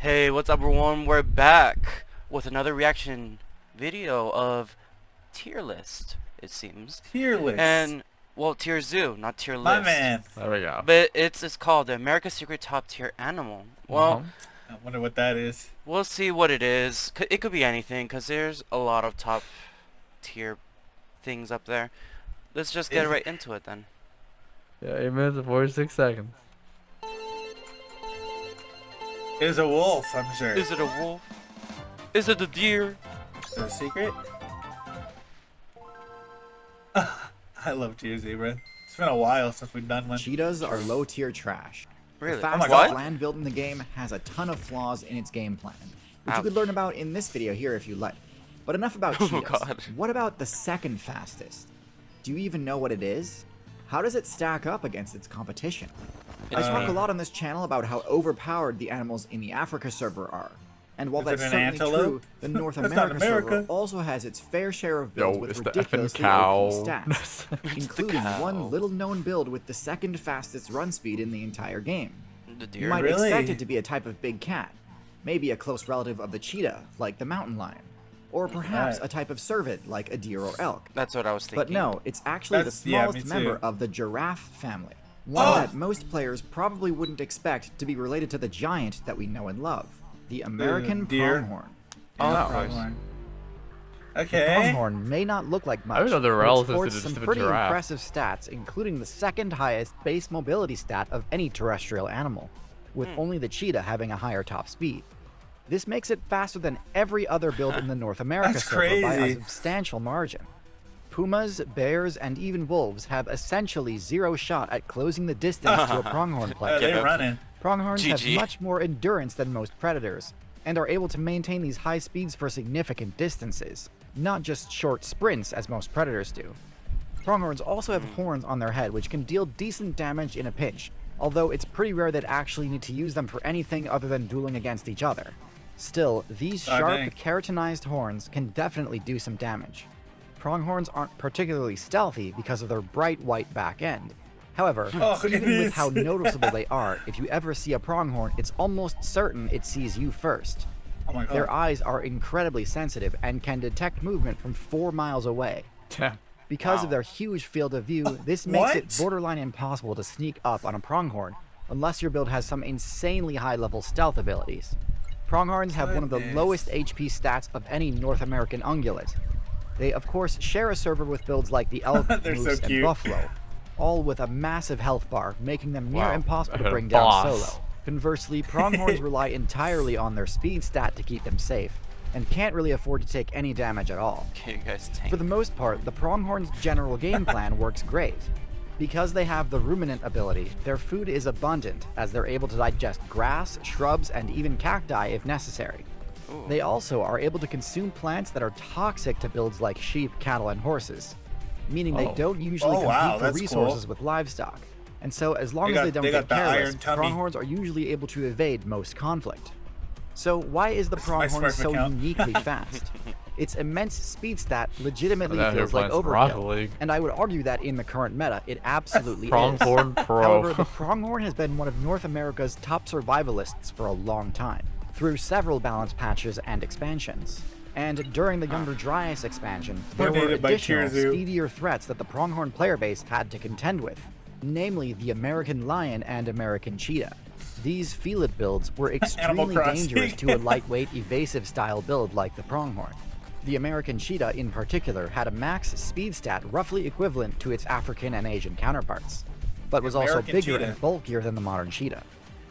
Hey, what's up everyone? We're back with another reaction video of Tier List, it seems. Tier list. And, well, Tier Zoo, not Tier My List. man. There we go. But it's called the America's Secret Top Tier Animal. Well, I wonder what that is. we'll see what it is. It could be anything, because there's a lot of top tier things up there. Let's just get right into it then. Yeah, 8 minutes and 46 seconds. It's a wolf, I'm sure. Is it a wolf? Is it a deer? Is it a secret? I love Tier Zebra. It's been a while since we've done one. Cheetahs are low-tier trash. Really? The fastest What? land build in the game has a ton of flaws in its game plan, which Ouch. you could learn about in this video here if you like. But enough about cheetahs. Oh god. What about the second fastest? Do you even know what it is? How does it stack up against its competition? I talk a lot on this channel about how overpowered the animals in the Africa server are. And while Is that's it an certainly antelope? true, the North That's not America server America. also has its fair share of builds Yo, with it's the effing ridiculously cow. OP stats, including cow. one little-known build with the second fastest run speed in the entire game. The You deer? might Really? expect it to be a type of big cat, maybe a close relative of the cheetah, like the mountain lion, or perhaps Right. a type of cervid, like a deer or elk. That's what I was thinking. But no, it's actually the That's- yeah, me smallest member too. of the giraffe family, one Oh! that most players probably wouldn't expect to be related to the giant that we know and love, the American deer? pronghorn. Oh, Yeah, of course. pronghorn. The Okay. pronghorn may not look like much, didn't know they were but it relatives to sports just some a pretty giraffe. impressive stats, including the second highest base mobility stat of any terrestrial animal, with only the cheetah having a higher top speed. This makes it faster than every other build in the North America That's server by a crazy. substantial margin. Pumas, bears, and even wolves have essentially zero shot at closing the distance to a pronghorn player. They're up. running. Pronghorns have GG. much more endurance than most predators, and are able to maintain these high speeds for significant distances, not just short sprints as most predators do. Pronghorns also have horns on their head which can deal decent damage in a pinch, although it's pretty rare they'd actually need to use them for anything other than dueling against each other. Still, these Oh, sharp, dang. keratinized horns can definitely do some damage. Pronghorns aren't particularly stealthy because of their bright white back end. However, Oh, it even with is. how noticeable they are, if you ever see a pronghorn, it's almost certain it sees you first. Oh my god. Their eyes are incredibly sensitive and can detect movement from 4 miles away. Because Wow. of their huge field of view, this makes it what? borderline impossible to sneak up on a pronghorn unless your build has some insanely high-level stealth abilities. Pronghorns have one of the Goodness. lowest HP stats of any North American ungulate. They, of course, share a server with builds like the elk, They're so moose, and cute. buffalo, all with a massive health bar, making them near Wow. impossible to They're bring down boss. solo. Conversely, pronghorns rely entirely on their speed stat to keep them safe, and can't really afford to take any damage at all. Okay, you guys tank. For the most part, the pronghorn's general game plan works great. Because they have the ruminant ability, their food is abundant, as they're able to digest grass, shrubs, and even cacti if necessary. Ooh. They also are able to consume plants that are toxic to builds like sheep, cattle, and horses, meaning they Oh. don't usually Oh, compete wow, for that's resources cool. with livestock. And so, as long They as got- they don't they get got the careless, iron tummy. pronghorns are usually able to evade most conflict. So why is the That's my pronghorn sperm so account. uniquely fast? Its immense speed stat legitimately I'm out here feels like playing some Rocket overkill, League. and I would argue that in the current meta, it absolutely is. Pronghorn Pro. However, the pronghorn has been one of North America's top survivalists for a long time, through several balance patches and expansions. And during the Younger Dryas expansion, there were Donated by additional, Tier Zoo. speedier threats that the pronghorn player base had to contend with, namely the American lion and American cheetah. These felid builds were extremely Crossing. dangerous to a lightweight, evasive style build like the pronghorn. The American cheetah in particular had a max speed stat roughly equivalent to its African and Asian counterparts, but was also American bigger cheetah. and bulkier than the modern cheetah.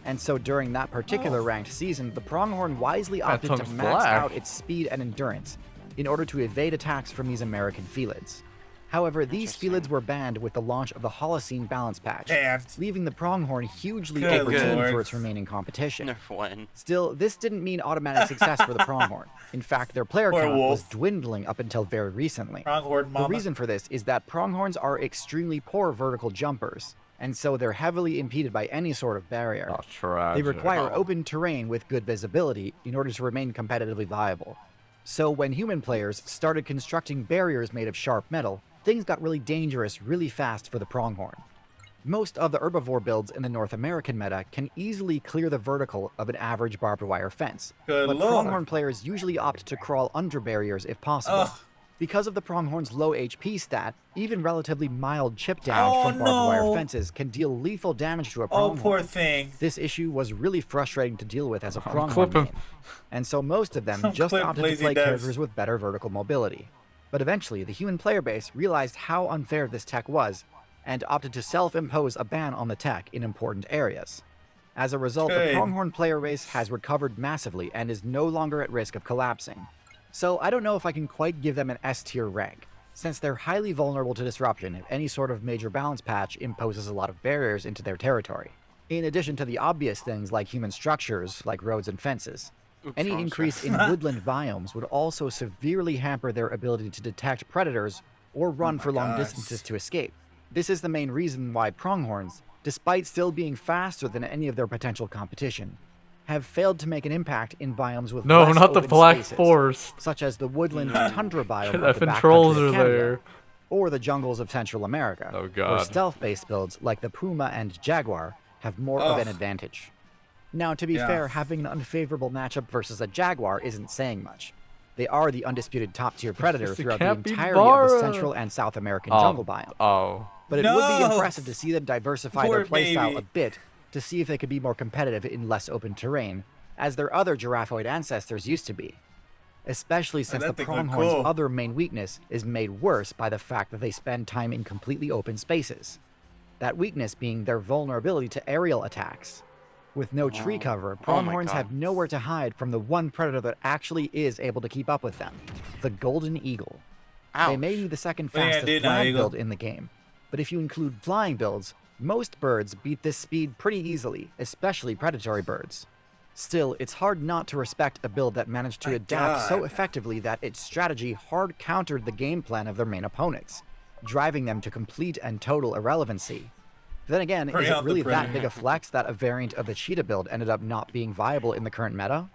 And so during that particular Oh. ranked season, the pronghorn wisely opted to tongue's max black. out its speed and endurance in order to evade attacks from these American felids. However, these Interesting. felids were banned with the launch of the Holocene balance patch, Damn. leaving the pronghorn hugely Good overtuned lord. for its remaining competition. Nerf one. Still, this didn't mean automatic success for the pronghorn. In fact, their player Poor count was wolf. dwindling up until very recently. Pronghorn The mama. reason for this is that pronghorns are extremely poor vertical jumpers, and so they're heavily impeded by any sort of barrier. Oh, tragic. They require Oh. open terrain with good visibility in order to remain competitively viable. So when human players started constructing barriers made of sharp metal, things got really dangerous really fast for the pronghorn. Most of the herbivore builds in the North American meta can easily clear the vertical of an average barbed wire fence, Good but lord. pronghorn players usually opt to crawl under barriers if possible. Ugh. Because of the pronghorn's low HP stat, even relatively mild chip damage Oh, from barbed wire no. fences can deal lethal damage to a Oh, pronghorn. poor thing. This issue was really frustrating to deal with as a pronghorn clip him. main, and so most of them just Clip opted to Lazy play Devs. characters with better vertical mobility. But eventually, the human player base realized how unfair this tech was, and opted to self-impose a ban on the tech in important areas. As a result, the Good. pronghorn player base has recovered massively and is no longer at risk of collapsing. So I don't know if I can quite give them an S-tier rank, since they're highly vulnerable to disruption if any sort of major balance patch imposes a lot of barriers into their territory, in addition to the obvious things like human structures like roads and fences. Any wrong increase in woodland biomes would also severely hamper their ability to detect predators or run for long gosh. distances to escape. This is the main reason why pronghorns, despite still being faster than any of their potential competition, have failed to make an impact in biomes with No, less not the open Black spaces, Forest. such as the woodland tundra biome of the Effing backcountry trolls of are Canada, there. or the jungles of Central America, Oh, where God. stealth-based builds like the Puma and Jaguar have more of an Ugh. advantage. Now, to be Yeah. fair, having an unfavorable matchup versus a Jaguar isn't saying much. They are the undisputed top-tier predator They throughout the can't beat entirety of the Vara. Central and South American jungle biome. Oh. But it would be No! impressive to see them diversify their Poor playstyle baby. a bit to see if they could be more competitive in less open terrain, as their other giraffoid ancestors used to be. Especially since that the thing looked pronghorn's cool. other main weakness is made worse by the fact that they spend time in completely open spaces. That weakness being their vulnerability to aerial attacks. With no tree cover, pronghorns God. have nowhere to hide from the one predator that actually is able to keep up with them, the golden eagle. They may be the second What are you gonna fastest do now, land Eagle? build in the game, but if you include flying builds, most birds beat this speed pretty easily, especially predatory birds. Still, it's hard not to respect a build that managed to My adapt so God. effectively that its strategy hard countered the game plan of their main opponents, driving them to complete and total irrelevancy. Then again, Bring is it out the really that predator. big a flex that a variant of the cheetah build ended up not being viable in the current meta?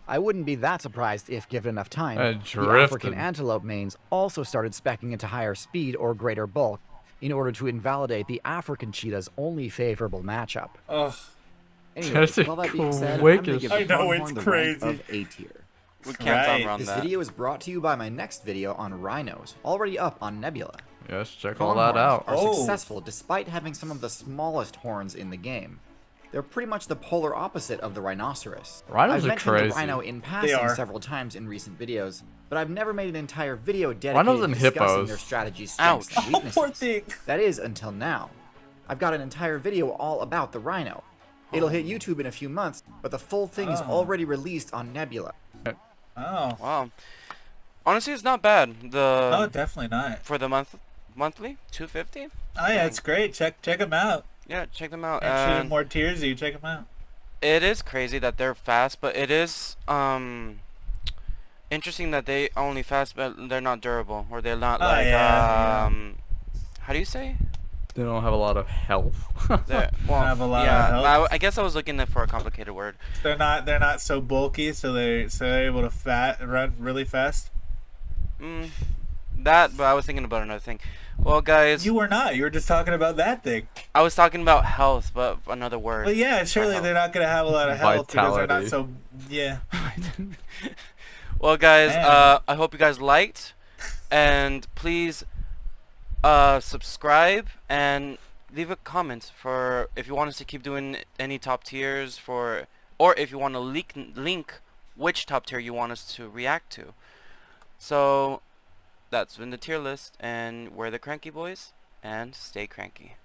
I wouldn't be that surprised if, given enough time, the drifted. African antelope mains also started speccing into higher speed or greater bulk in order to invalidate the African cheetah's only favorable matchup. Ugh. Anyways, That's with all that being said, I'm quick gonna as- give I the know, pronghorn it's the crazy. rank of A tier. We can't Right. run This that. video is brought to you by my next video on rhinos, already up on Nebula. Yes, check all that out. Are Oh. successful despite having some of the smallest horns in the game. They're pretty much the polar opposite of the rhinoceros. Rhinos I've are mentioned crazy. the rhino in passing are. several times in recent videos, but I've never made an entire video Rhinos dedicated to and discussing hippos. their strategies, strengths, Ouch. and weaknesses. Poor thing. That is, until now. I've got an entire video all about the rhino. It'll hit YouTube in a few months, but the full thing is already released on Nebula. Oh. Wow. Honestly, it's not bad. The No, definitely not. for the monthly 250. Oh yeah, it's great. Check them out. Yeah, check them out. And shooting And more tears, you check them out. it is crazy that they're fast, but it is interesting that they only fast, but they're not durable, or they're not Oh, like yeah, how do you say? They don't have a lot of health. They're, well, Have a lot of yeah. health. I guess I was looking for a complicated word. They're not so bulky, so they're able to run really fast. That, but I was thinking about another thing. Well, guys, You were not. You were just talking about that thing. I was talking about health, but another word. Well, yeah, surely health. they're not gonna have a lot of health because they're not Vitality. so. Yeah. Well, guys, Man. I hope you guys liked, and please subscribe and leave a comment for if you want us to keep doing any top tiers or if you want to link which top tier you want us to react to. So that's been the tier list, and we're the Cranky Boys, and stay cranky.